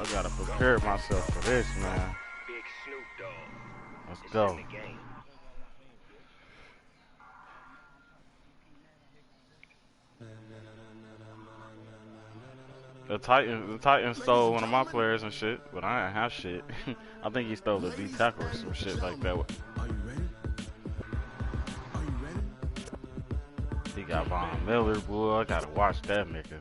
I gotta prepare myself for this, man. Let's go. The Titans stole one of my players and shit, but I didn't have shit. I think he stole the D tackle or some shit like that. He got Von Miller, boy. I gotta watch that nigga.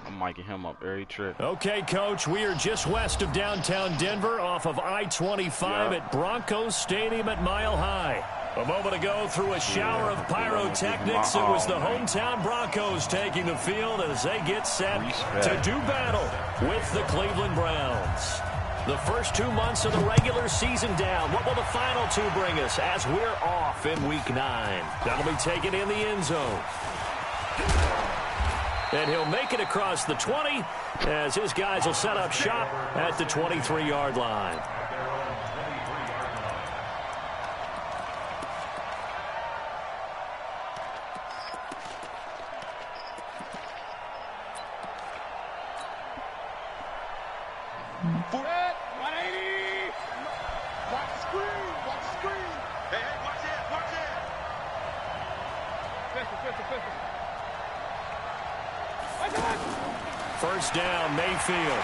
I'm miking him up every trip. Okay, Coach, we are just west of downtown Denver off of I-25 at Broncos Stadium at Mile High. A moment ago, through a shower of pyrotechnics, it was the hometown Broncos taking the field as they get set to do battle with the Cleveland Browns. The first 2 months of the regular season down. What will the final two bring us as we're off in Week 9? That'll be taken in the end zone. And he'll make it across the 20 as his guys will set up shop at the 23-yard line. First down, Mayfield.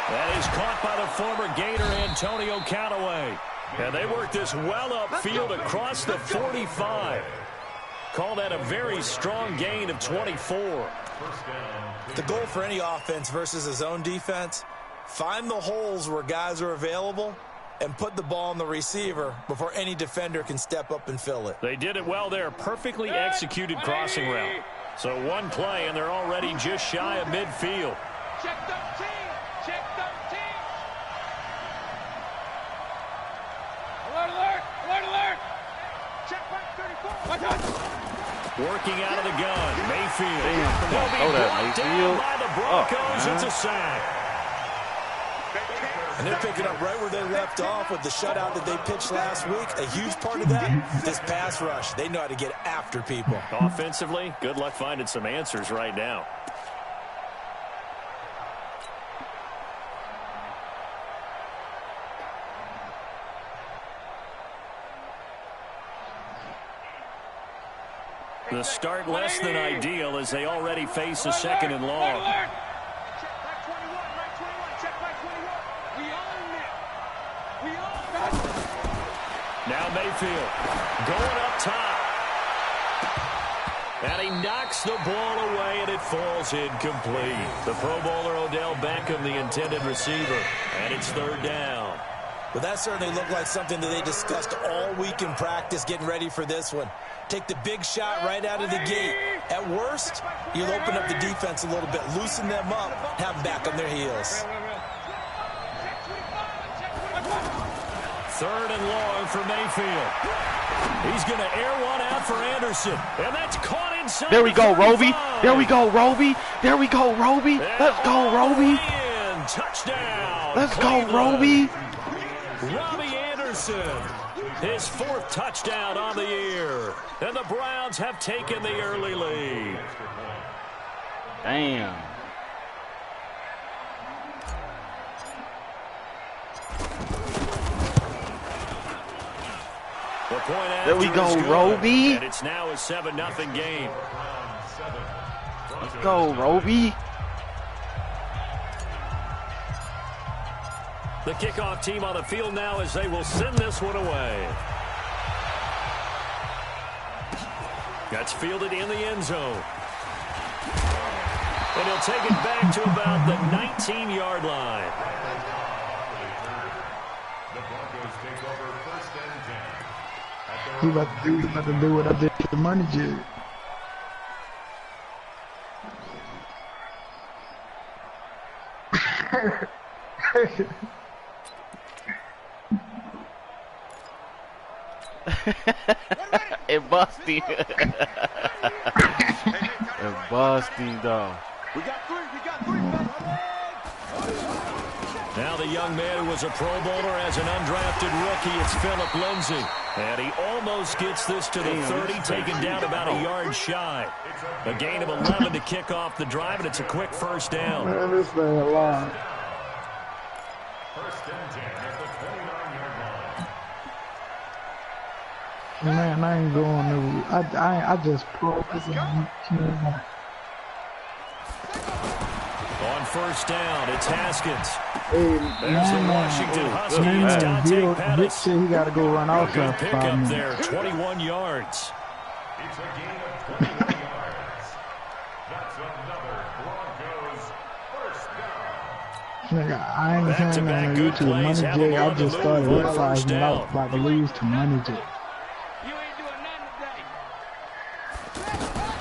That is caught by the former Gator Antonio Callaway. And they work this well upfield across the 45. Call that a very strong gain of 24. The goal for any offense versus a zone defense, find the holes where guys are available and put the ball on the receiver before any defender can step up and fill it. They did it well there. Perfectly executed crossing route. So one play, and they're already just shy of midfield. Check 13. Check 13. Alert, alert. Alert, alert. Check back 34. Working out of the gun. Mayfield. Damn, come on, throw that, Mayfield. By the Broncos, it's a sack. And they're picking up right where they left off with the shutout that they pitched last week. A huge part of that, this pass rush. They know how to get after people. Offensively, good luck finding some answers right now. The start less than ideal as they already face a second and long. Now Mayfield going up top. And he knocks the ball away, and it falls incomplete. The Pro Bowler Odell Beckham, the intended receiver. And it's third down. Well, that certainly looked like something that they discussed all week in practice getting ready for this one. Take the big shot right out of the gate. At worst, you'll open up the defense a little bit, loosen them up, have them back on their heels. Third and long for Mayfield. He's going to air one out for Anderson. And that's caught inside. There we go, Roby. There we go, Roby. There we go, Roby. Let's go, Roby. Touchdown. Let's go, Roby. Robbie Anderson. His fourth touchdown on the year. And the Browns have taken the early lead. Damn. There we go, Roby. And it's now a 7-0 game. Let's go, Roby. The kickoff team on the field now as they will send this one away. That's fielded in the end zone. And he'll take it back to about the 19-yard line. The Broncos take over first and 10. He about to do what I did to the money jig. It busted. It busted, though. We got three. Now the young man who was a Pro Bowler as an undrafted rookie, it's Phillip Lindsay. And he almost gets this to the 30, taken down about a yard shy. A gain of 11 to kick off the drive, and it's a quick first down. Man, this thing a lot. First and 10 at the 29-yard line. Man, I ain't going to. I just pulled this. On first down, it's Haskins. Hey, There's the Washington Husky. It's Dante Pettis. He got to go run off Good that pickup there, 21 yards. It's a gain of 21 yards. That's another Broncos first down. Nigga, I ain't saying that on good YouTube. plays, Money have them J, on I the just move started on first realizing I down. was about to lose to Money J. You ain't doing nothing today.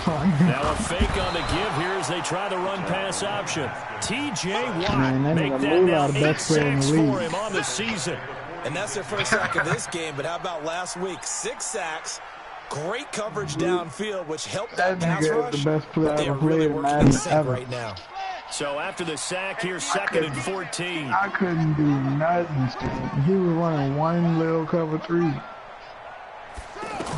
Now a fake on the give here as they try the run-pass option. T.J. Watt, Man, that make nigga that Lula now the 8 best player in the sacks for league. him on the season. And that's their first sack of this game, but how about last week? 6 sacks, great coverage downfield, which helped that That pass nigga rush. is the best player But they ever are really played in working in Madden sync ever. right now. So after the sack, here's second and 14. I couldn't do nothing, Steve. He was running one little cover 3.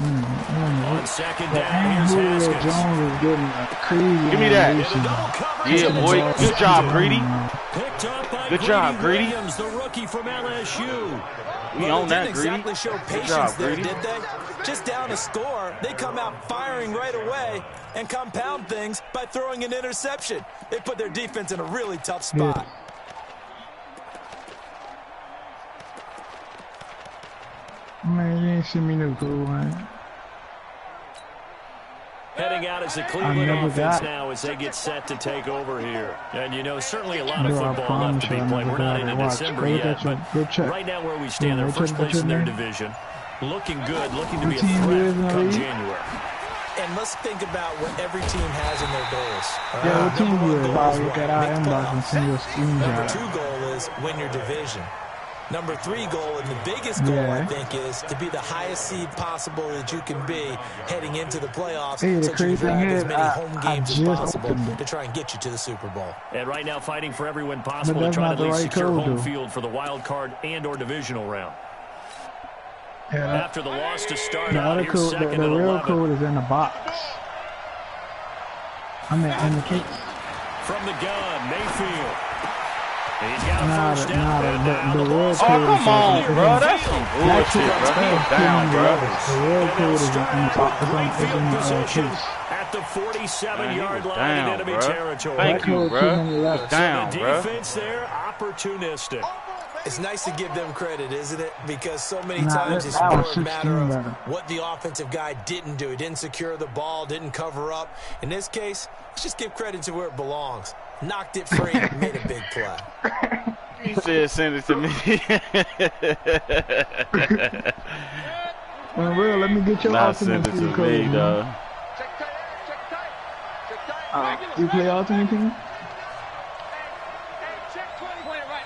On second But down, here's Julio Haskins. Jones was getting a crazy Give me that. animation. Double coverage. Yeah, boy. Good job, Greedy. Picked up by Good job, Greedy. Williams, the rookie from LSU. We Well, own they that, didn't Greedy. exactly show Good patience job, there, Greedy. did they? Just down a score, they come out firing right away and compound things by throwing an interception. They put their defense in a really tough spot. Man, you ain't see me no cool, man. Heading out as the I Cleveland never offense got- now as they get set to take over here. And, you know, certainly a lot of Bro, I football left promise to be you I played. never We're not got it. into Watch. December Go look yet, at your- but go check. right now where we stand, they're Go first check place in their your division. Looking good, looking to What be a team threat is in the come league? January. And let's think about what every team has in their goals. Yeah, what team Number you one is? goal I'll is look what? at our Make inbox and playoffs. send you a Number screenshot. 2 goal is win your division. Number 3 goal, and the biggest goal, I Yeah. think, is to be the highest seed possible that you can be heading into the playoffs, Hey, the so you can crazy thing grab as is, many I home games as just possible opened it. to try and get you to the Super Bowl. And right now fighting for every win possible to that's try to not at the least right secure code, home though. field for the wild card and or divisional round. Yeah, that, After the loss to start the out, other here's code, second the and real 11. code is in the box. I mean, in the case. From the gun, Mayfield. He's got a Nah, first the- down. nah, and the- now the the real ball's Oh, code in come the on, field. bro. That's some bullshit, bro. He down, bro. The real code is in the box. It's Great field in the position case. at the 47-yard Man, he was line in down, enemy bro. territory. Thank you, That bro. code too many left. He's down, The bro. defense there, opportunistic. It's nice to give them credit, isn't it? Because so many Nah, times it's that more was a matter 16 of better. what the offensive guy didn't do. He didn't secure the ball, didn't cover up. In this case, let's just give credit to where it belongs. Knocked it free, made a big play. He said send it to me. Well, Will, let me get your Nah, ultimate send it to team code, me, man. though. Check tight, check tight, check tight. You play ultimate team? Hey, check 20. Point it right.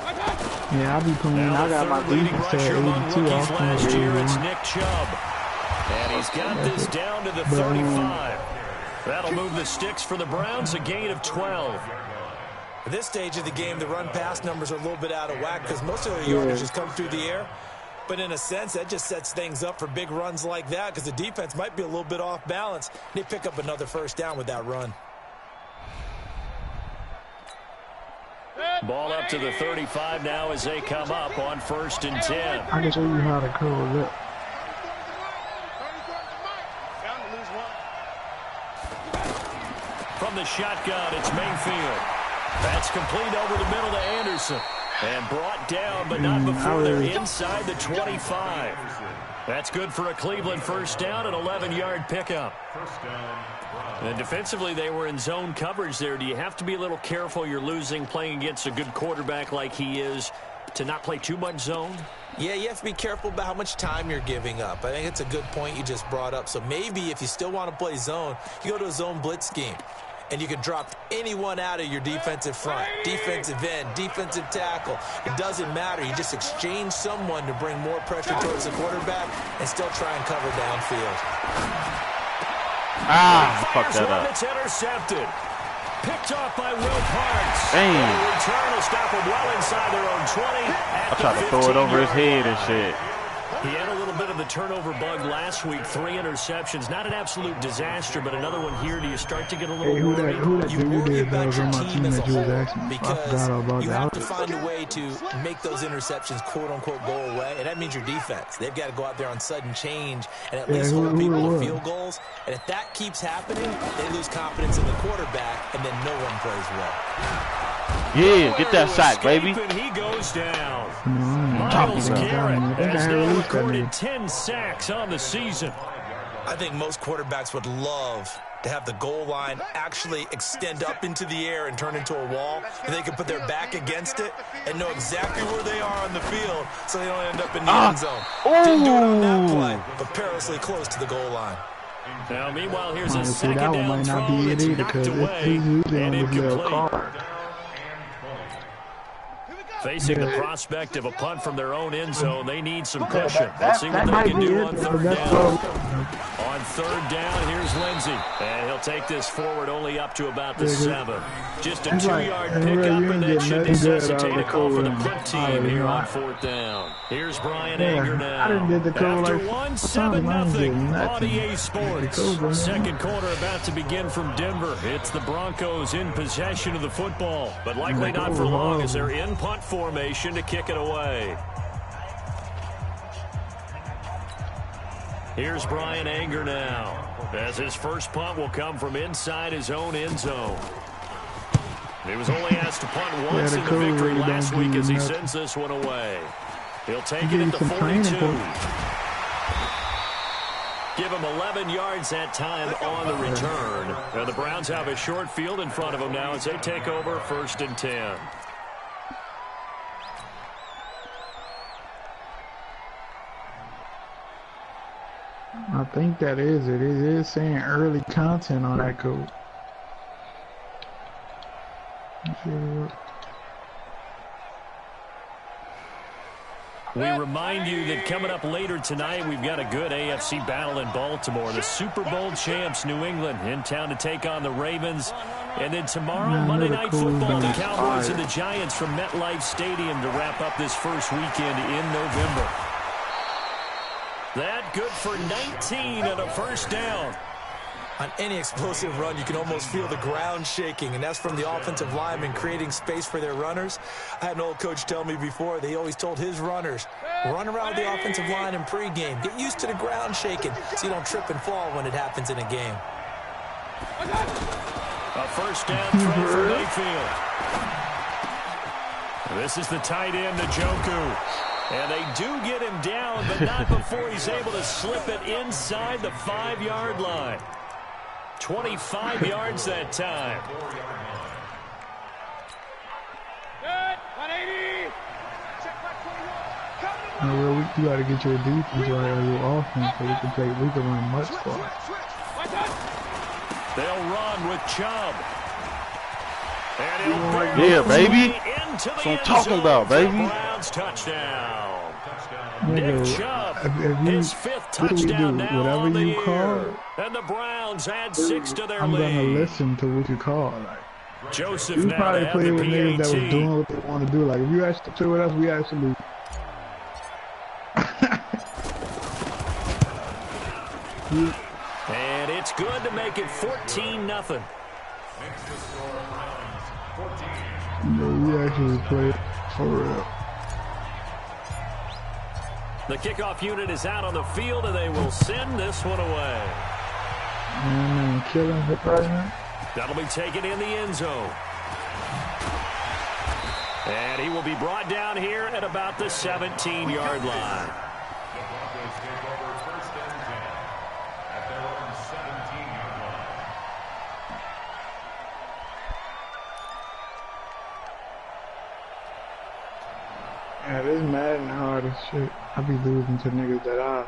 Right back. Yeah, I be playing. Now I the got my third leading defense rusher at among 82. rookies last year, it's Ultimate Nick Chubb. And he's got this down to the 35. That'll move the sticks for the Browns, a gain of 12. At this stage of the game, the run-pass numbers are a little bit out of whack because most of their yardage has come through the air. But in a sense, that just sets things up for big runs like that because the defense might be a little bit off balance. They pick up another first down with that run. Ball up to the 35 now as they come up on 1st and 10. I can show you how to code it. From the shotgun, it's Mayfield. That's complete over the middle to Anderson. And brought down, but not before they're inside the 25. That's good for a Cleveland first down, an 11-yard pickup. First down, Browns. And defensively, they were in zone coverage there. Do you have to be a little careful? You're losing playing against a good quarterback like he is to not play too much zone? Yeah, you have to be careful about how much time you're giving up. I think it's a good point you just brought up. So maybe if you still want to play zone, you go to a zone blitz scheme. And you can drop anyone out of your defensive front, defensive end, defensive tackle. It doesn't matter. You just exchange someone to bring more pressure towards the quarterback and still try and cover downfield. Ah, fuck that up. It's intercepted. Picked off by Will Parks. Dang. The return will stop him well inside their own 20. I tried to throw it over his head and shit. He had a little bit of the turnover bug last week. 3 interceptions. Not an absolute disaster, but another one here. Do you start to get a little worried? Who that You dude worry did that about was your on my team team as that a you was whole asking me? I because forgot all about you that. have to find a way to make those interceptions, quote-unquote, go away, and that means your defense. They've got to go out there on sudden change and at least hold people to field goals. And if that keeps happening, they lose confidence in the quarterback, and then no one plays well. Yeah, get that sack, baby. And he goes down. Talking Myles about Garrett that. has I now released that recorded nigga. 10 sacks on the season. I think most quarterbacks would love to have the goal line actually extend up into the air and turn into a wall, and they can put their back against it and know exactly where they are on the field so they don't end up in the end zone. Didn't do it on that play, but perilously close to the goal line. Now, meanwhile, here's a Honestly, second that one down might throw not be it that's either knocked because away he's usually on and this little incomplete. card. Facing the prospect of a punt from their own end zone, they need some cushion. Let's see what That they might can be do it. on third That's down. close. On third down, here's Lindsey. And he'll take this forward only up to about the 7. Just a It's like, 2-yard and really, pickup, you and ain't that should getting nothing good out of necessitate the a call for the code. punt team here on 4th down. Here's Brian Anger now. I didn't get the code After like 1, 7-0 on EA Sports. The code, Second quarter about to begin from Denver. It's the Broncos in possession of the football, but likely not for long as they're in punt formation to kick it away. Here's Brian Anger now, as his first punt will come from inside his own end zone. He was only asked to punt once in the victory last week as he sends this one away. He'll take it at the 42. Give him 11 yards that time on the return. And the Browns have a short field in front of them now as they take over 1st and 10. I think that is it. It is saying early content on that code. We remind you that coming up later tonight, we've got a good AFC battle in Baltimore. The Super Bowl champs, New England, in town to take on the Ravens. And then tomorrow, Monday Night Football, the Cowboys and the Giants from MetLife Stadium to wrap up this first weekend in November. That good for 19 and a first down. On any explosive run, you can almost feel the ground shaking, and that's from the offensive linemen creating space for their runners. I had an old coach tell me before, they always told his runners, run around the offensive line in pregame. Get used to the ground shaking so you don't trip and fall when it happens in a game. A first down throw for Mayfield. This is the tight end, Njoku. And they do get him down, but not before he's able to slip it inside the 5-yard line. 25 yards that time. Good. 180. Check back 21. No, you got to get your defense right or your offense so we can run much squad. They'll run with Chubb. Yeah, baby. That's what I'm talking about, baby. Browns touchdown. Nigga, Nick Chubb, his 5th what do we touchdown do? now Whatever on the you year. call, And the Browns add 6 to their I'm lead. gonna listen to what you call. Like, Joseph we now probably to have play the with niggas that was PAT. doing what they want to do. Like, if you actually play with us, we actually. And it's good to make it 14-0. We actually play for real. The kickoff unit is out on the field, and they will send this one away. Man, killing the president. That'll be taken in the end zone. And he will be brought down here at about the 17-yard line. The Broncos take over 1st and 10 at their own 17-yard line. Yeah, this Madden hard as shit. I be losing to niggas that I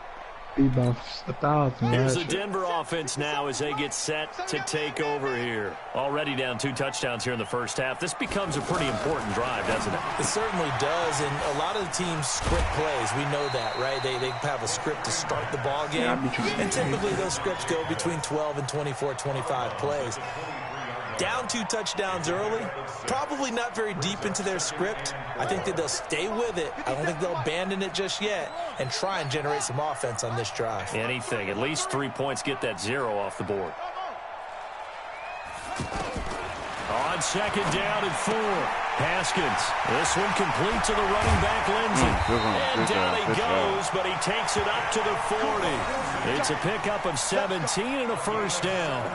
beat by 1,000. Here's the last year. Denver offense now as they get set to take over here. Already down 2 touchdowns here in the first half. This becomes a pretty important drive, doesn't it? It certainly does, and a lot of the teams script plays. We know that, right? They have a script to start the ball game, and typically those scripts go between 12 and 24, 25 plays. Down 2 touchdowns early, probably not very deep into their script. I think that they'll stay with it. I don't think they'll abandon it just yet and try and generate some offense on this drive. Anything. At least 3 points, get that 0 off the board. On second down and 4. Haskins. This one complete to the running back, Lindsey. And down he goes, but he takes it up to the 40. It's a pickup of 17 and a first down.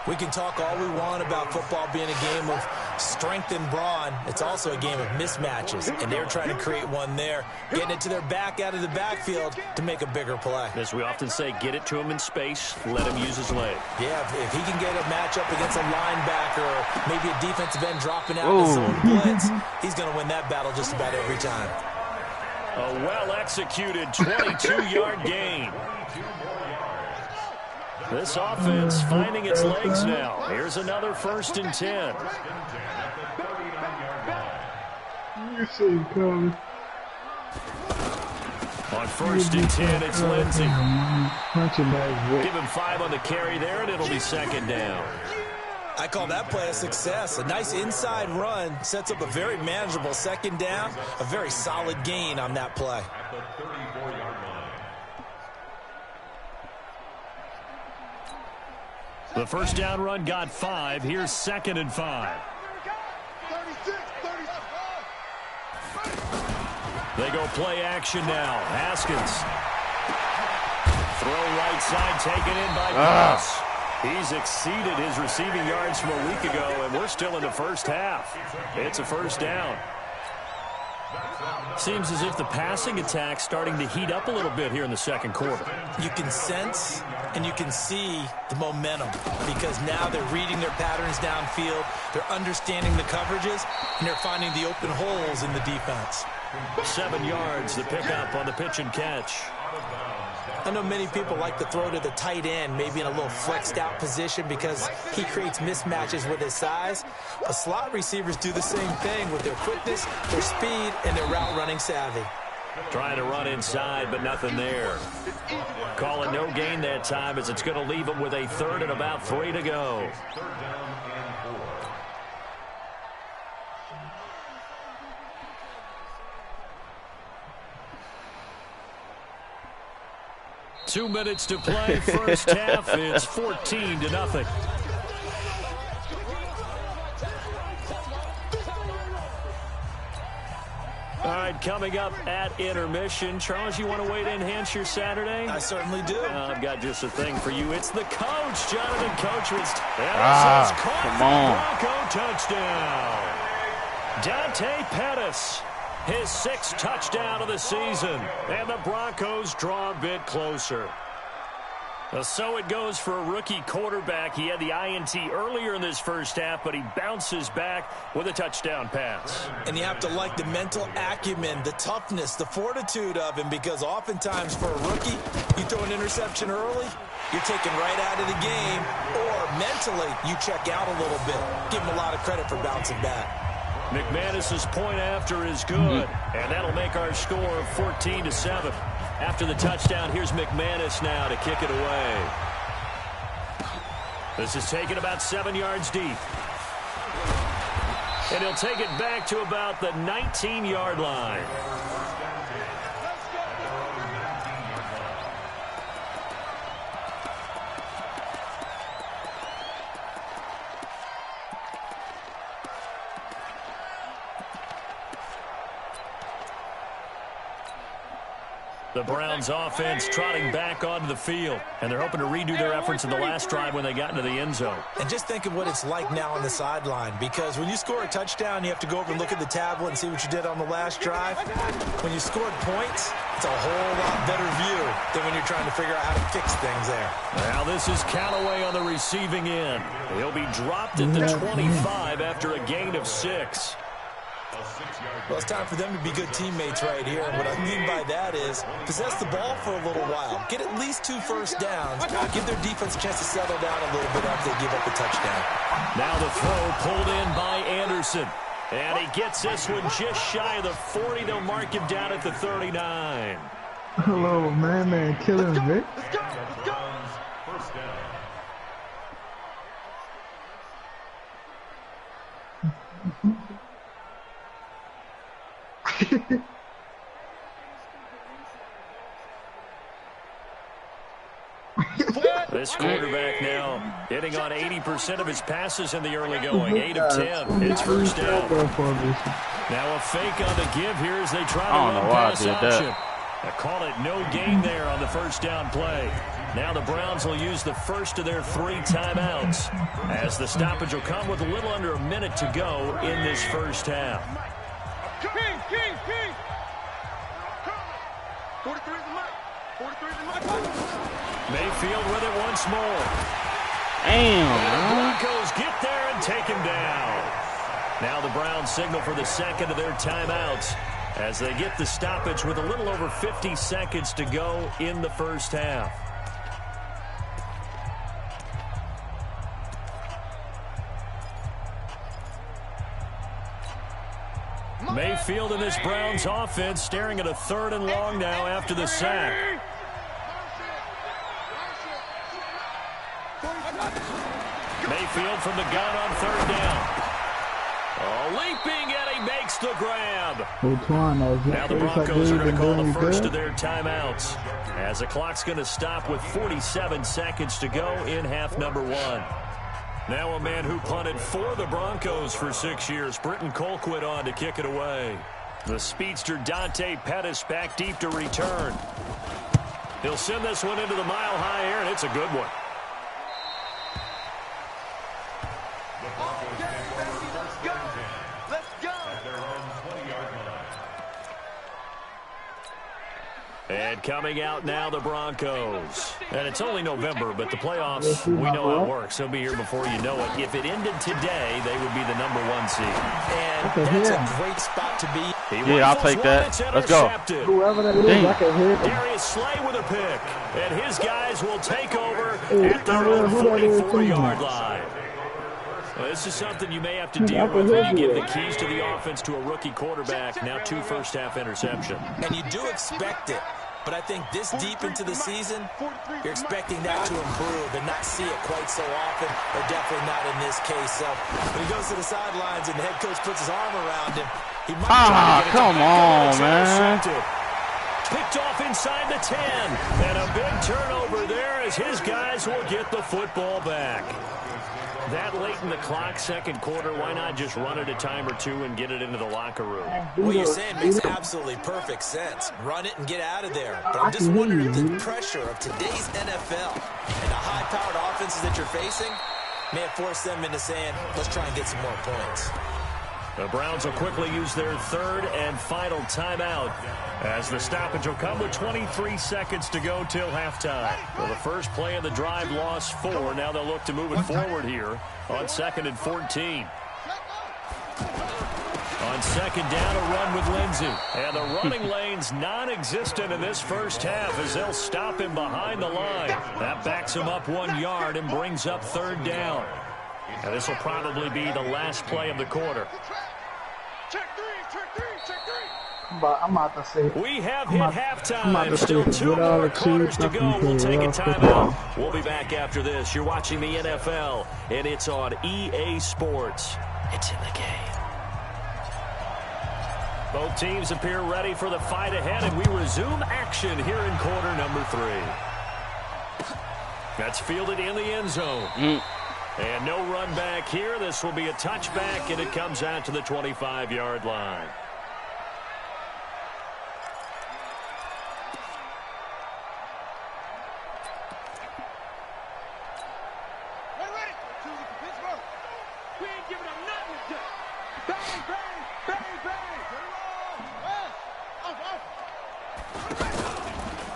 We can talk all we want about football being a game of strength and brawn. It's also a game of mismatches, and they're trying to create one there, getting it to their back out of the backfield to make a bigger play. As we often say, get it to him in space, let him use his leg. Yeah, if he can get a matchup against a linebacker or maybe a defensive end dropping out in the zone blitz, he's going to win that battle just about every time. A well-executed 22-yard gain. This offense finding its legs now. Here's another 1st and 10. You see, Colin. On 1st and 10, it's Lindsey. Give him 5 on the carry there, and it'll be 2nd down. I call that play a success. A nice inside run sets up a very manageable 2nd down. A very solid gain on that play. The first down run got 5. Here's 2nd and 5. They go play action now. Haskins. Throw right side taken in by Moss. He's exceeded his receiving yards from a week ago, and we're still in the first half. It's a first down. Seems as if the passing attack's starting to heat up a little bit here in the second quarter. You can sense and you can see the momentum because now they're reading their patterns downfield, they're understanding the coverages, and they're finding the open holes in the defense. 7 yards, the pickup on the pitch and catch. I know many people like to throw to the tight end, maybe in a little flexed out position because he creates mismatches with his size. But slot receivers do the same thing with their quickness, their speed, and their route running savvy. Trying to run inside, but nothing there. Calling no gain that time as it's going to leave him with a 3rd and about 3 to go. 2 minutes to play. First half, it's 14-0. All right, coming up at intermission. Charles, you want to wait to enhance your Saturday? I certainly do. I've got just a thing for you. It's the coach, Jonathan Coachman. Come on. Bronco touchdown. Dante Pettis. His 6th touchdown of the season. And the Broncos draw a bit closer. So it goes for a rookie quarterback. He had the INT earlier in this first half, but he bounces back with a touchdown pass. And you have to like the mental acumen, the toughness, the fortitude of him, because oftentimes for a rookie, you throw an interception early, you're taken right out of the game, or mentally you check out a little bit. Give him a lot of credit for bouncing back. McManus's point after is good, and that'll make our score 14-7. After the touchdown, here's McManus now to kick it away. This is taken about 7 yards deep. And he'll take it back to about the 19-yard line. The Browns offense trotting back onto the field, and they're hoping to redo their efforts in the last drive when they got into the end zone. And just think of what it's like now on the sideline, because when you score a touchdown, you have to go over and look at the tablet and see what you did on the last drive. When you scored points, it's a whole lot better view than when you're trying to figure out how to fix things there. Now this is Callaway on the receiving end. He'll be dropped at the 25 after a gain of 6. Well, it's time for them to be good teammates right here. And what I mean by that is possess the ball for a little while. Get at least 2 first downs. Give their defense a chance to settle down a little bit after they give up the touchdown. Now the throw pulled in by Anderson. And he gets this one just shy of the 40. They'll mark him down at the 39. Hello, man, killing Vic. This quarterback now hitting on 80% of his passes in the early going. 8 of 10. It's first down. Now a fake on the give here as they try to run pass option. I call it no gain there on the first down play. Now the Browns will use the first of their 3 timeouts as the stoppage will come with a little under a minute to go in this first half. Mayfield with it once more. Damn, and the Broncos get there and take him down. Now the Browns signal for the second of their timeouts as they get the stoppage with a little over 50 seconds to go in the first half. Mayfield and this Browns offense staring at a 3rd and long now after the sack. Mayfield from the gun on 3rd down. Oh, leaping, and he makes the grab. Now the Broncos are going to call the first of their timeouts as the clock's going to stop with 47 seconds to go in half number 1. Now a man who punted for the Broncos for 6 years, Britton Colquitt on to kick it away. The speedster Dante Pettis back deep to return. He'll send this one into the mile-high air, and it's a good one. And coming out now, the Broncos. And it's only November, but the playoffs, we know how it works. They'll be here before you know it. If it ended today, they would be the number 1 seed. And that's a great spot to be. Yeah, I'll take that. Let's go. Whoever that is, I can hear them. Darius Slay with a pick. And his guys will take over at their own 44-yard line. Well, this is something you may have to deal with when you give the keys to the offense to a rookie quarterback. Now 2 first-half interceptions. And you do expect it. But I think this deep into the season, you're expecting that to improve and not see it quite so often, or definitely not in this case. So when he goes to the sidelines and the head coach puts his arm around him, he might try to get it come on, man. Picked off inside the 10. And a big turnover there as his guys will get the football back. That late in the clock, second quarter, why not just run it a time or 2 and get it into the locker room? What you're saying makes absolutely perfect sense. Run it and get out of there. But I'm just wondering if the pressure of today's NFL and the high-powered offenses that you're facing may have forced them into saying, let's try and get some more points. The Browns will quickly use their 3rd and final timeout as the stoppage will come with 23 seconds to go till halftime. Well, the first play of the drive lost 4. Now they'll look to move it forward here on 2nd and 14. On 2nd down, a run with Lindsey. And the running lane's non-existent in this first half as they'll stop him behind the line. That backs him up 1 yard and brings up 3rd down. And this will probably be the last play of the quarter. I'm about to say. We have hit halftime. Still 2 more quarters to go. We'll take a timeout. We'll be back after this. You're watching the NFL, and it's on EA Sports. It's in the game. Both teams appear ready for the fight ahead, and we resume action here in quarter number 3. That's fielded in the end zone. And no run back here. This will be a touchback, and it comes out to the 25-yard line.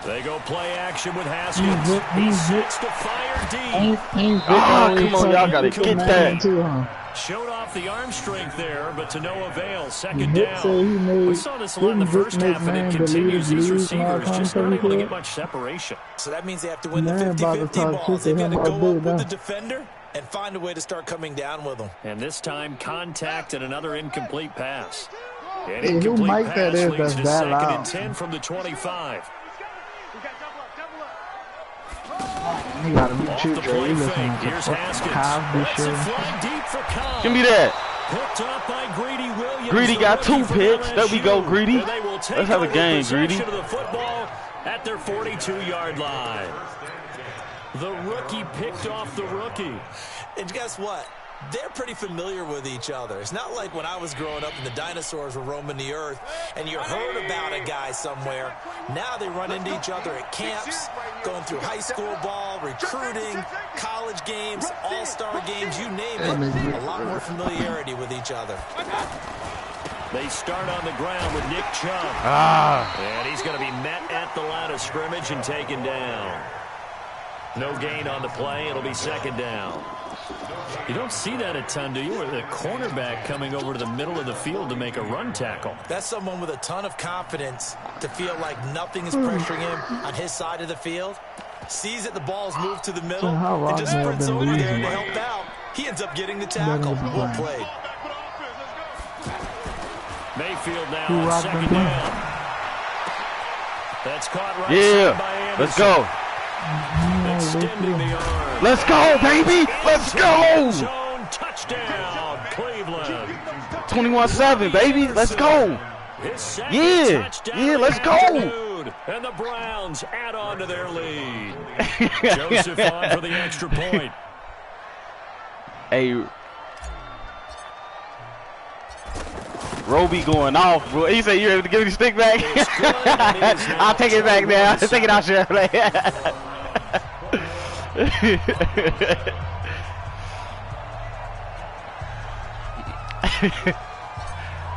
They go play action with Haskins. He sets to fire deep. Come on, y'all got to get that. Showed off the arm strength there, but to no avail. 2nd down. We saw this a lot in the first half, and it continues. These receivers just not able to get much separation. So that means they have to win the 50-50 balls. They've got to go up with the defender and find a way to start coming down with them. And this time, contact and another incomplete pass. An Hey, who incomplete Mike pass that is leads that's to that 2nd loud? and 10 from the 25. You gotta be Off too the Dre. play You listen fake. to Here's Haskins. Cosby Lets it shit. fly deep for Cobb. Give me that. Picked up by Greedy Williams. Greedy got 2 picks. There we go, Greedy. Let's have a game, Greedy. Of the football at their 42-yard line. The rookie picked off the rookie. And guess what? They're pretty familiar with each other. It's not like when I was growing up and the dinosaurs were roaming the earth and you heard about a guy somewhere. Now they run into each other at camps, going through high school ball, recruiting, college games, all-star games, you name it. A lot more familiarity with each other. They start on the ground with Nick Chubb. And he's going to be met at the line of scrimmage and taken down. No gain on the play. It'll be second down. You don't see that a ton, do you? Or the cornerback coming over to the middle of the field to make a run tackle. That's someone with a ton of confidence to feel like nothing is pressuring him on his side of the field. Sees that the ball's moved to the middle and just sprints over there to help out. He ends up getting the tackle. Well played. Mayfield now on second down. That's caught right side by Anderson. Let's go. Extending the arm. Let's go, baby. Let's go. Zone touchdown, Cleveland. 21-7, baby. Let's go. Yeah, let's go. And the Browns add on to their lead. Joseph on for the extra point. Hey, Roby going off, bro. He said, "You able to give me the stick back?" I'll take it back now. Take it out, Shirley.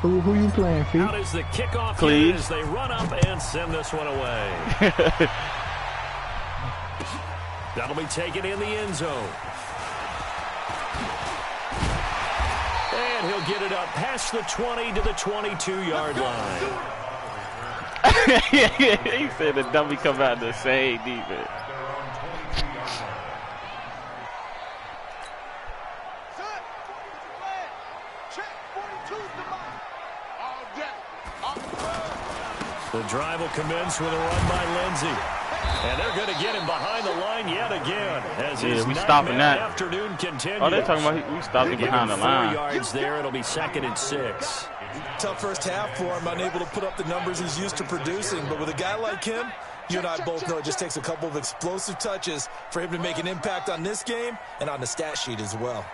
Who you playing, Fee? Out is the kickoff Cleve. as they run up and send this one away. That'll be taken in the end zone. And he'll get it up past the 20 to the 22-yard line. He said the dummy come out the same defense. The drive will commence with a run by Lindsey. And they're going to get him behind the line yet again. As we stopping that. Afternoon continues. Oh, they're talking about we stopped him behind the line. 4 yards there. It'll be 2nd and 6. Tough first half for him, unable to put up the numbers he's used to producing. But with a guy like him, you and I both know it just takes a couple of explosive touches for him to make an impact on this game and on the stat sheet as well.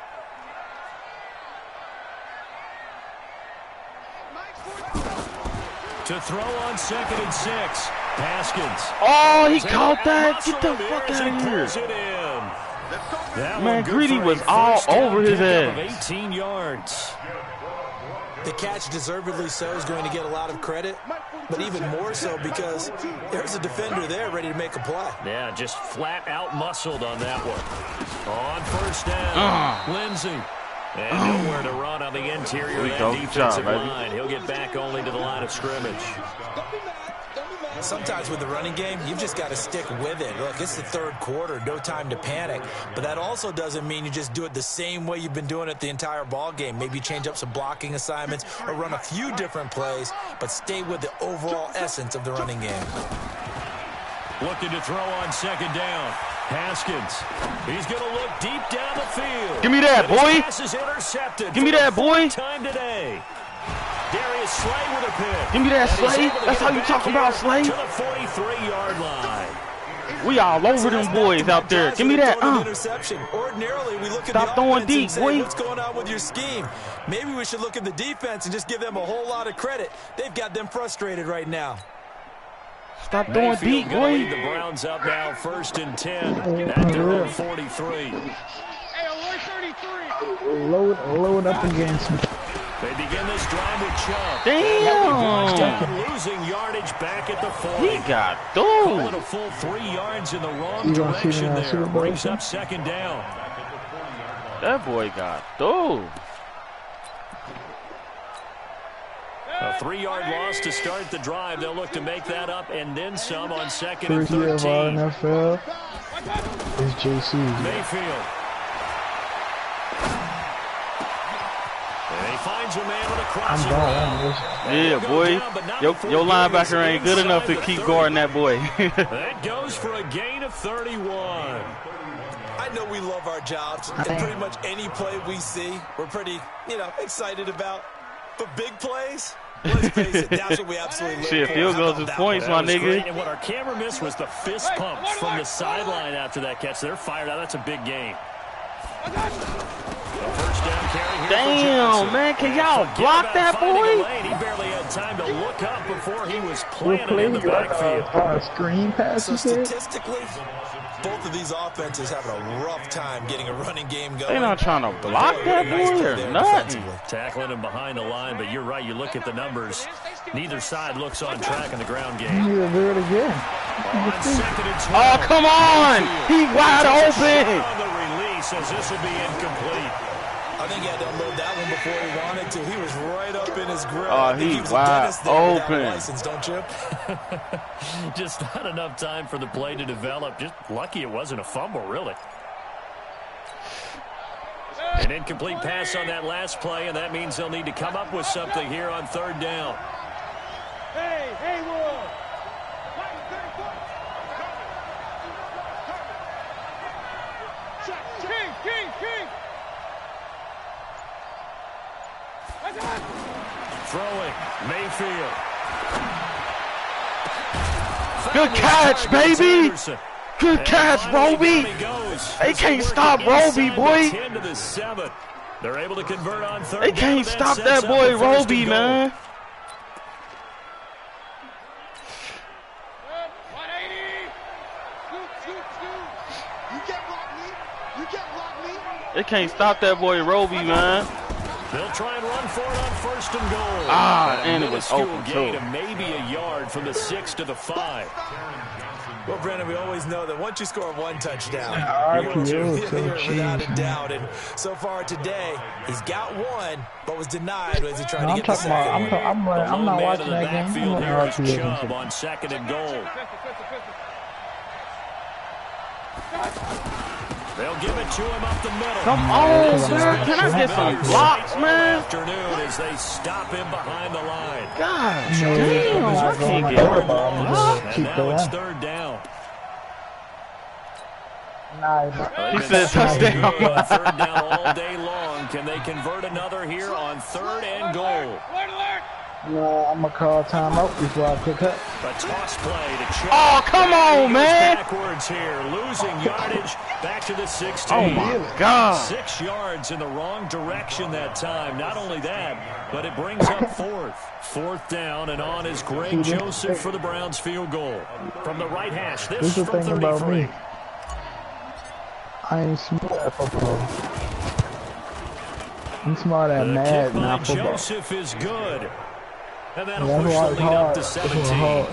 To throw on 2nd and 6. Haskins. Oh, he caught that. Get the fuck out of here. Man, Greedy was all over his ass. 18 yards. The catch, deservedly so, is going to get a lot of credit, but even more so because there's a defender there ready to make a play. Yeah, just flat out muscled on that one. On first down, Lindsey. And nowhere to run on the interior of that defensive line. He'll get back only to the line of scrimmage. Sometimes with the running game, you've just got to stick with it. Look, it's the third quarter, no time to panic. But that also doesn't mean you just do it the same way you've been doing it the entire ball game. Maybe change up some blocking assignments or run a few different plays, but stay with the overall essence of the running game. Looking to throw on 2nd down. Haskins. He's going to look deep down the field. Give me that, boy. Pass is intercepted. Give me that, boy. Time today. Darius Slay with a pick. Give me that, Slay. That's how you talk about Slay. To the 43-yard line. We all over them boys out there. Give me that. Interception. Ordinarily, we look at Stop throwing deep, say, boy. What's going on with your scheme? Maybe we should look at the defense and just give them a whole lot of credit. They've got them frustrated right now. Stop throwing deep, boy. The Browns up now 1st and 10 at their own 43. Load up against me. They begin this drive with Chubb. Damn. Losing yardage back at the 40. He got Calling through. a full 3 yards in the wrong direction there. Brings up 2nd down. That boy got through. A 3-yard loss to start the drive. They'll look to make that up and then some on 2nd and First year of 13. Rnfl is JC. Mayfield. And he finds a man with a crossing route. Yeah, boy. Your linebacker ain't good enough to keep guarding that boy. That goes for a gain of 31. I know we love our jobs, and pretty much any play we see, we're pretty, excited about. But big plays, let's face it, that's what we absolutely live Shit, for. field goals is points, my nigga. Great. And what our camera missed was the fist pumps from the sideline after that catch. They're fired out. That's a big game. First down carry here. Damn, man, can y'all block that boy? He barely had time to look up before he was planted in the backfield. Screen passes. So statistically, both of these offenses having a rough time getting a running game going. They're not trying to block that boy or nothing. Tackling him behind the line, but you're right. You look at the numbers. Neither side looks on track in the ground game. You do it again. Oh, come on! He wide open! On the release, as this will be incomplete. I think he had to unload that one before he wanted to. He was right up in his grill. Oh, he's wide open. License, don't you? Just not enough time for the play to develop. Just lucky it wasn't a fumble, really. An incomplete pass on that last play, and that means they'll need to come up with something here on third down. Hey, Will. King. Throwing, Mayfield. Good catch, baby! Good catch, Roby! They can't stop Roby, boy! They're able to convert on third. They can't stop that boy, Roby, man! 180. You can't block me. They can't stop that boy, Roby, man. They'll try and run for it on first and goal. And it was open, gain too. of maybe a yard from the 6 to the 5. Well, Brandon, we always know that once you score one touchdown, RPO, you're without a doubt. And so far today, he's got one, but was denied as he tried to get the second. I'm not watching that game. Backfield I'm here is RPO. Chubb on second and goal. They'll give it to him up the middle. Come on, man. Can I get some blocks, man? Afternoon as they stop him behind the line. God damn, I can't get a block. And now it's third down. He said touchdown. Third down all day long. Can they convert another here on third and goal? No, I'm going to call timeout before I pick up. A toss play to Chubb. Oh, come on, man. Backwards here, losing yardage back to the 16. Oh, my God. 6 yards in the wrong direction that time. Not only that, but it brings up fourth. Fourth down, and on is Greg Joseph for the Browns field goal. From the right hash, this Here's the from thing about 33. me. I ain't smart at football. I'm smart at The math, kick by not football. Joseph is good. And that'll That's push why the it's lead up hard. to It's 17. hard.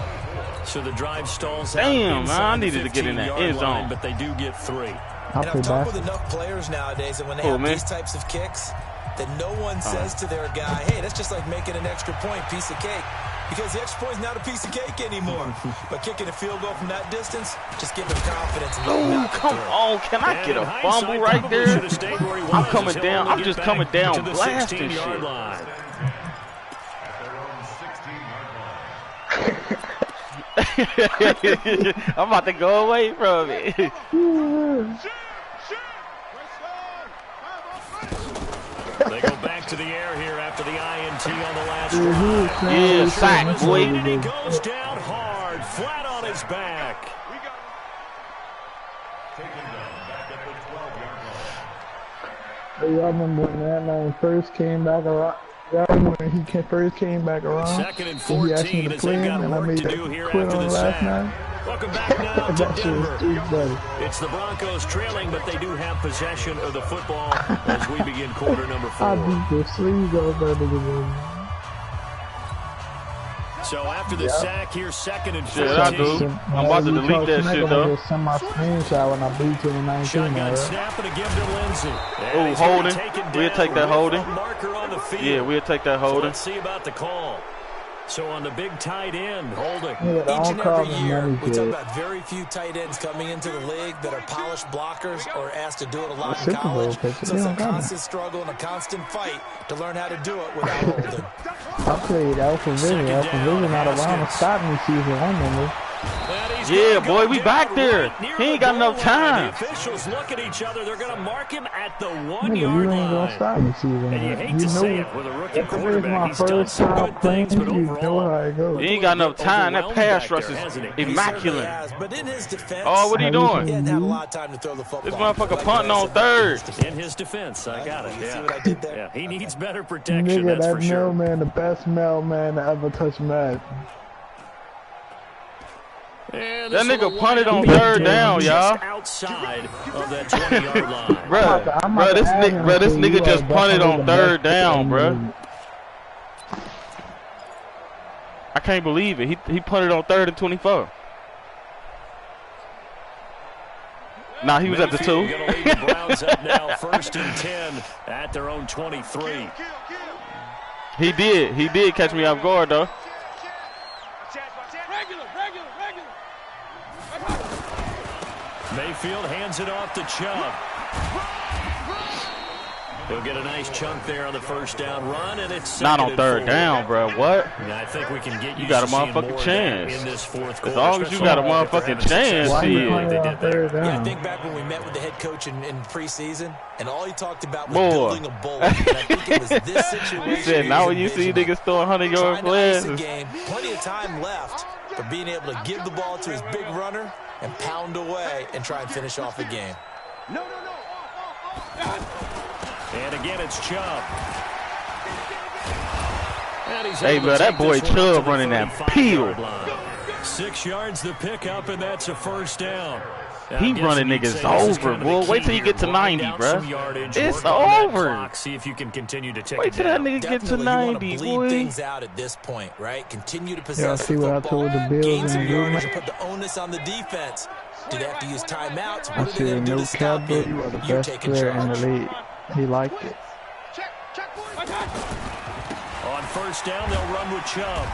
So the drive stalls out Damn, man, inside I the needed to get in that 15-yard end zone. line, but they do get 3. I And play I've talked with basketball. enough players nowadays that when they Cool, have man. these types of kicks, that no one says to their guy, hey, that's just like making an extra point, piece of cake. Because the extra point is not a piece of cake anymore. But kicking a field goal from that distance, just give him confidence. And let him Oh, knock it come through. on. Can I get a fumble right there? I'm coming down. I'm just coming down blasting shit. Line. I'm about to go away from it. They go back to the air here after the INT on the last drive. Yeah, sack, boy. And he goes down hard, flat on his back. Hey, y'all remember when that man first came back around? Y'all remember when he first came back around? Second and He asked me 14 to as play they've him, got and I work made to that do here quit after on the last sack. night. Welcome back now to That shit was Denver. too funny. It's the Broncos trailing, but they do have possession of the football as we begin quarter number 4. I beat the sleeves off that nigga. So after the sack here, second and Shit, I 15. do. I'm about to delete that shit, though. Send my screenshot when I beat you in 19. Shotgun Alright? snap and a give to Lindsey. Oh, holding. We'll take that holding. Marker on the field. Yeah, we'll take that So holding. let's see about the call. So on the big tight end, holding. Yeah, Each and call every me year, money we talk kid. about very few tight ends coming into the league that are polished blockers or asked to do it a lot in Super Bowl college. picture. So They it's a don't got it. constant struggle and a constant fight to learn how to do it without holding. I played Alpha Vision. Second Alpha down, Vision not around to Haskins. stop me season 1 number. And he Yeah, boy, we back there. He ain't got enough time. The officials look at each other. They're going to mark him at the Nigga, 1-yard you ain't gonna line. stop me, season. And you hate to say it with a rookie It's quarterback. my He's done first some time good things, but playing. You know overall, how it goes. He ain't got enough time. That pass rush is immaculate. But in his defense, Oh, what are you doing? he hadn't had a lot of time to throw the football. This motherfucker punting on third. in his defense, I got it. You see Yeah. what I did there? Yeah, he needs better protection, Nigga, that's that for sure. mailman, the best mailman to ever touch Madden. And That this nigga little punted on windup third down, just y'all. outside of that 20-yard line. Bruh, this nigga just punted on third down, bruh. I can't believe it. He punted on 3rd and 24. Nah, he was at the 2. Gonna lead the Browns up now, 1st and 10 at their own 23. He did catch me off guard though. Mayfield hands it off to Chubb. He'll get a nice chunk there on the first down run, and it's Not on 3rd down, bro. What? Yeah, I think we can get You got a motherfucking chance. in this fourth As quarter. long as you got a motherfucking chance, Why you shit. playing on third Yeah, I down? think back when we met with the head coach in preseason, and all he talked about was Boy. building a bowl. And I think it was this situation. He said, now when you see niggas throwing 100-yard trying to ice the plays. game, plenty of time left for being able to give the ball to his big runner and pound away and try and finish off the game. And again, it's Chubb. And he's Hey, able man, to that take boy this one out Chubb to the running that 35-yard peel. line. 6 yards the pickup, and that's a first down. He running niggas over, boy. Wait till you get to 90, bruh. It's over. See if you can continue to take Wait it till that down. nigga get to Definitely, you want to 90, bleed boy. things out at this point, right? Continue to Y'all possess see the what I football, told the Bills gain in some the yardage, game? and put the onus on the defense. Do they have to use timeouts? I What are they going said, to do no to stop cap, you? you are the You're best taking player in the charge. league. He liked it. On first down, they'll run with Chubb.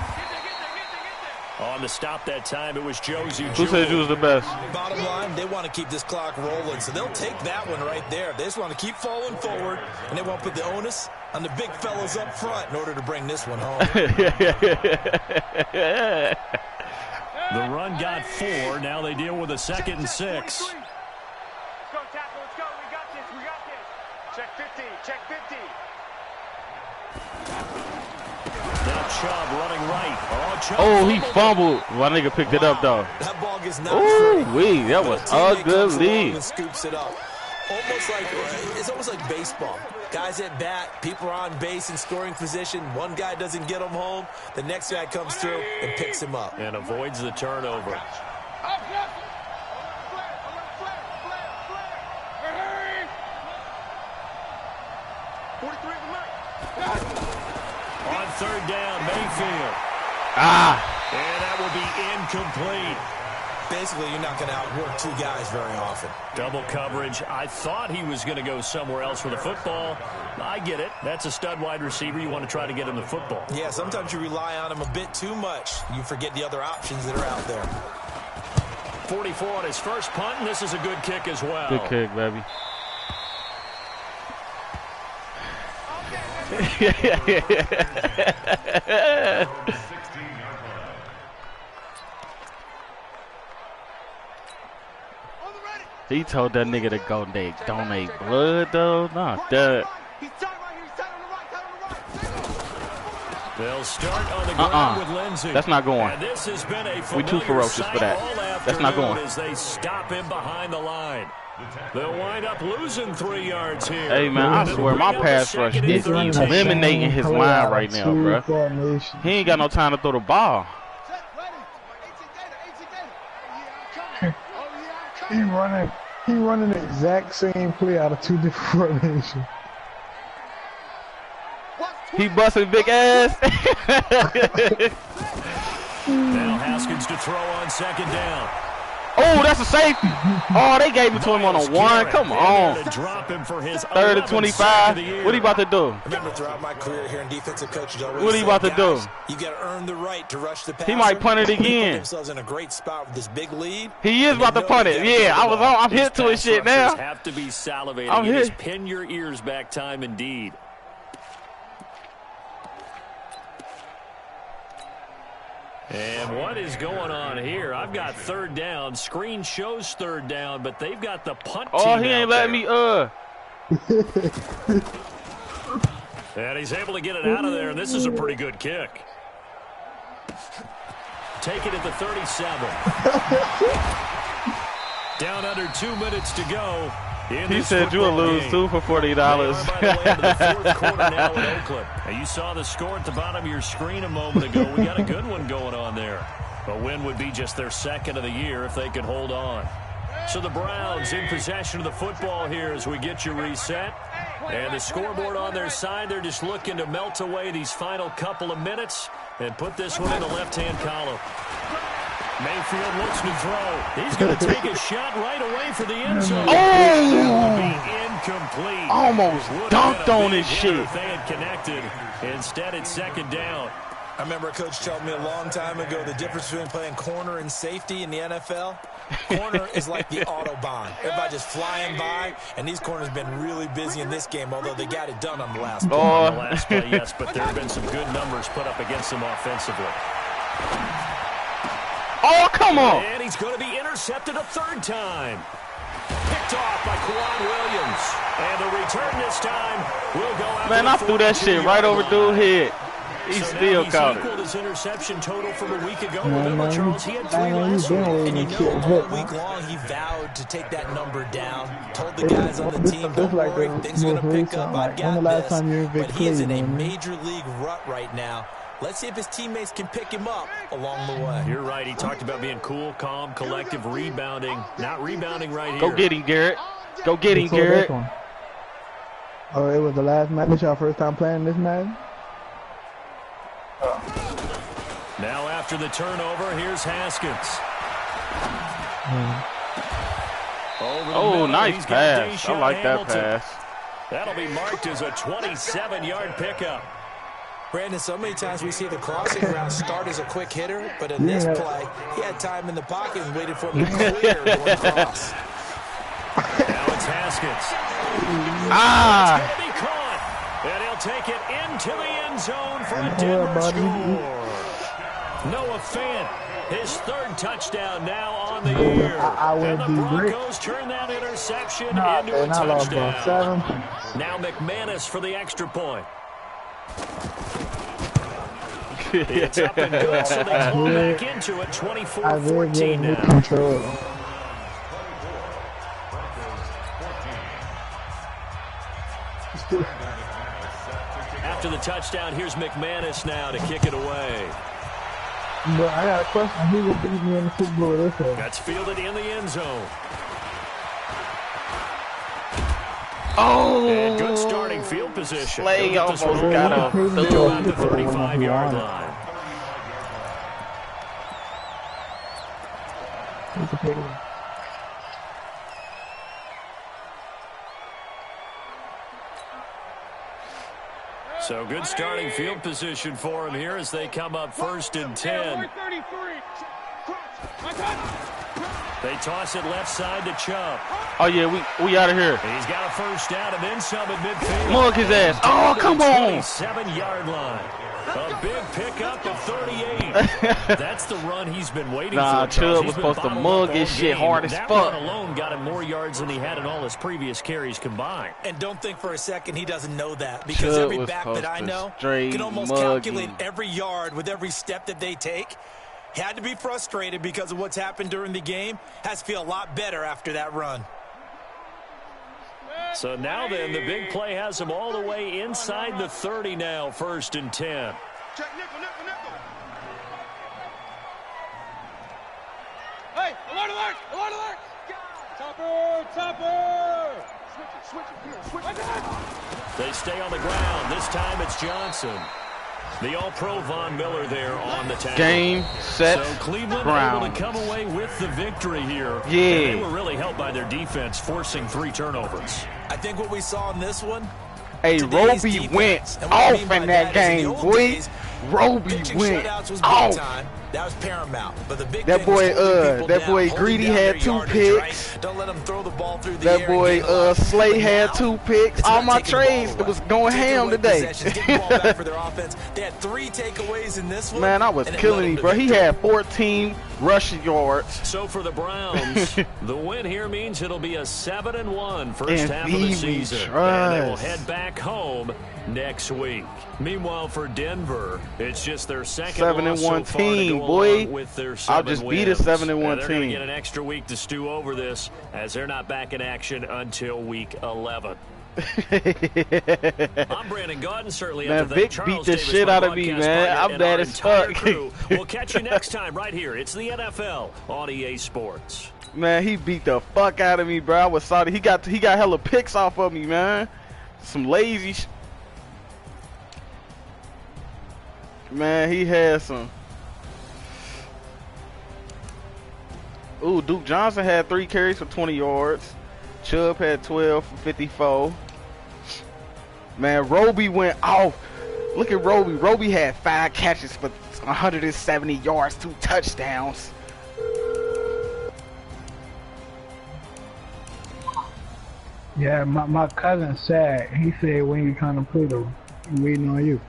On the stop that time, it was Josie. Who said you was the best? Bottom line, they want to keep this clock rolling, so they'll take that one right there. They just want to keep falling forward, and they won't put the onus on the big fellas up front in order to bring this one home. The run got 4. Now they deal with a 2nd and 6. Let's go, tackle. Let's go. We got this. We got this. Check 50. Check 50. Now Chubb running right. Chubb Oh, he fumbled. My nigga picked it up, though. That ball gets knocked Ooh, free. wee, that was Teammate comes along ugly. and scoops it up. It's almost like baseball. Guys at bat, people are on base in scoring position. One guy doesn't get him home. The next guy comes through and picks him up. and avoids the turnover. On third down, Mayfield. And that will be incomplete. Basically, you're not going to outwork two guys very often. Double coverage. I thought he was going to go somewhere else with the football. I get it. That's a stud wide receiver. You want to try to get him the football. Yeah, sometimes you rely on him a bit too much. You forget the other options that are out there. 44 on his first punt, and this is a good kick as well. Good kick, baby. He told that nigga to go donate blood, though. Nah, that. They'll start on the ground with Lindsey. That's not going. And this has been a We too ferocious for that. That's not going. As they stop him behind the line. They'll wind up losing 3 yards here. Hey, man, I swear my pass rush is eliminating his line right now, bro. He ain't got no time to throw the ball. He running the exact same play out of 2 different formations. He busting big ass. Now Haskins to throw on second down. Oh, that's a safety. Oh, they gave it to him on a 1. Come on. Drop him for his 3rd and 25. What he about to do? Remember, throughout my career here in defensive coaches, always What he about to do? You got to earn the right to rush the passer. He might punt it They put again. themselves in a great spot with this big lead. He is about to punt it. Yeah, I'm hit to his shit now. Have to be salivating. I'm It is hit. pin your ears back time indeed. And what is going on here? I've got third down. Screen shows third down, but they've got the punt team. Oh, he ain't letting me, And he's able to get it out of there, and this is a pretty good kick. Take it at the 37. Down under 2 minutes to go. He said you'll lose two for $40. By the way, into the fourth quarter now in Oakland. Now, you saw the score at the bottom of your screen a moment ago. We got a good one going on there. A win would be just their second of the year if they could hold on. So the Browns in possession of the football here as we get you reset. And the scoreboard on their side, they're just looking to melt away these final couple of minutes and put this one in the left-hand column. Mayfield looks to throw. He's going to take a shot right away for the end zone. Oh! That will be incomplete. Almost dunked on his shit. If they had connected. Instead, it's second down. I remember a coach told me a long time ago the difference between playing corner and safety in the NFL. Corner is like the Autobahn. Everybody just flying by, and these corners been really busy in this game, although they got it done on the last play. On the last play, yes, but there have been some good numbers put up against them offensively. Oh, come on. And he's going to be intercepted a third time. Picked off by Kwan Williams. And the return this time will go out. Man, I threw that shit right over dude's head. He still caught it. Equaled his interception total from a week ago. Remember, Charles, he had 3 last week. And you know, all week long, he vowed to take that number down. Told the guys on the team, don't worry, things are going to pick up. I've got this. But he is in a major league rut right now. Let's see if his teammates can pick him up along the way. You're right. He talked about being cool, calm, collective, rebounding. Not rebounding right here. Go get him, Garrett. Go get him, Garrett. Oh, it was the last match. This your first time playing this match? Now after the turnover, here's Haskins. Oh, nice pass. I like that pass. That'll be marked as a 27-yard pickup. Brandon, so many times we see the crossing route start as a quick hitter, but in this play, he had time in the pocket and waited for him to clear going across. Now it's Haskins. Ah! It's going to be caught. And he'll take it into the end zone for a Denver score. Noah Fant, his third touchdown now on the year. And the Broncos turn that interception into a touchdown. Now McManus for the extra point. It's up and good, so they claw back into it, 24-14 now. After the touchdown, here's McManus now to kick it away. But I got a question. Who will beat me in the Super Bowl this year? That's fielded in the end zone. Oh! And good starting field position. Slay almost got a around the 35-yard line. So good starting field position for him here as they come up 1st and 10. They toss it left side to Chubb. Oh, yeah, we out of here. He's got a first down and then some at midfield. Mug his ass. Oh, come on. 27-yard line. A big pickup of 38. That's the run he's been waiting for. Chubb was supposed to mug his shit hard as fuck. That run alone got him more yards than he had in all his previous carries combined. And don't think for a second he doesn't know that, because every back that I know can almost calculate every yard with every step that they take. Had to be frustrated because of what's happened during the game. Has to feel a lot better after that run. So now then, the big play has him all the way inside the 30 now, 1st and 10. Check nickel, nickel, nickel. Hey, alert, alert, alert, alert. Topper, topper. Switch it. They stay on the ground. This time it's Johnson. The All-Pro Von Miller there on the tackle. Game, set, so Cleveland ground. able to come away with the victory here. Yeah. And they were really helped by their defense, forcing 3 turnovers. I think what we saw in this one, hey, Roby went off in that game, boy. Roby went off. That was paramount. But the big that thing boy, was that boy Greedy had 2 picks. Right? Don't let them throw the ball through the that air. boy Slay had 2 picks. All my trades was going ham today. The ball back for their offense. They had 3 takeaways in this one. Man, I was killing him, bro. He had 14 rushing yards. So for the Browns, the win here means it'll be a 7-1 first half of the season. And they will head back home next week. Meanwhile, for Denver, it's just their second 7-1 so team, boy. With their I'll just beat a 7-1 team. They're going to get an extra week to stew over this, as they're not back in action until week 11. I'm Brandon Gaudin, certainly. Man, Vic beat the shit out of me, man. I'm bad as fuck. We'll catch you next time right here. It's the NFL on EA Sports. Man, he beat the fuck out of me, bro. I was sorry. He got hella picks off of me, man. Some lazy Man, he had some. Ooh, Duke Johnson had 3 carries for 20 yards. Chubb had 12 for 54. Man, Roby went off. Look at Roby. Roby had 5 catches for 170 yards, 2 touchdowns. Yeah, my cousin said, he said when you trying to play though, I'm waiting on you.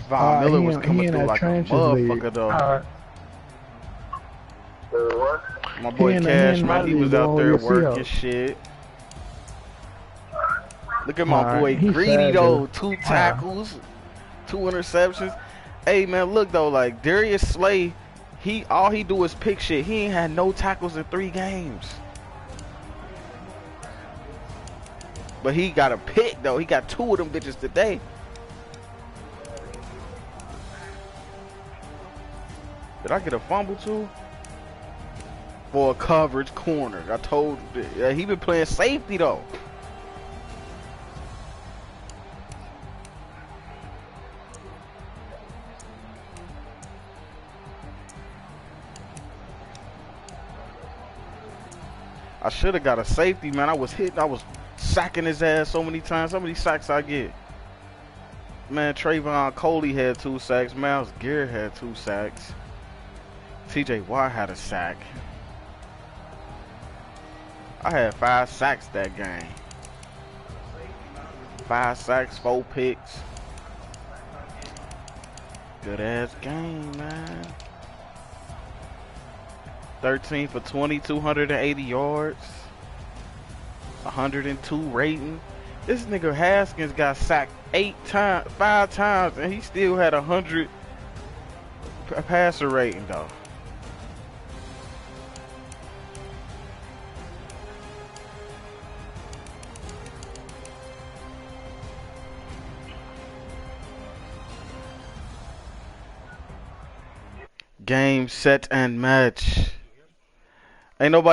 Von Miller was coming through like a motherfucker though. My boy Cash, man, he was out there working shit. Look at my boy Greedy though, 2 tackles, 2 interceptions. Hey man, look though, like Darius Slay, all he do is pick shit. He ain't had no tackles in 3 games. But he got a pick though. He got 2 of them bitches today. Did I get a fumble too? For a coverage corner. I told you, he been playing safety though. I should have got a safety, man. I was sacking his ass so many times. How many sacks I get? Man, Trayvon Coley had 2 sacks. Myles Garrett had 2 sacks. TJ Watt had a sack. I had 5 sacks that game. 5 sacks, 4 picks. Good ass game, man. 13 for 20, 280 yards. 102 rating. This nigga Haskins got sacked 5 times, and he still had 100 passer rating though. Game, set, and match. Ain't nobody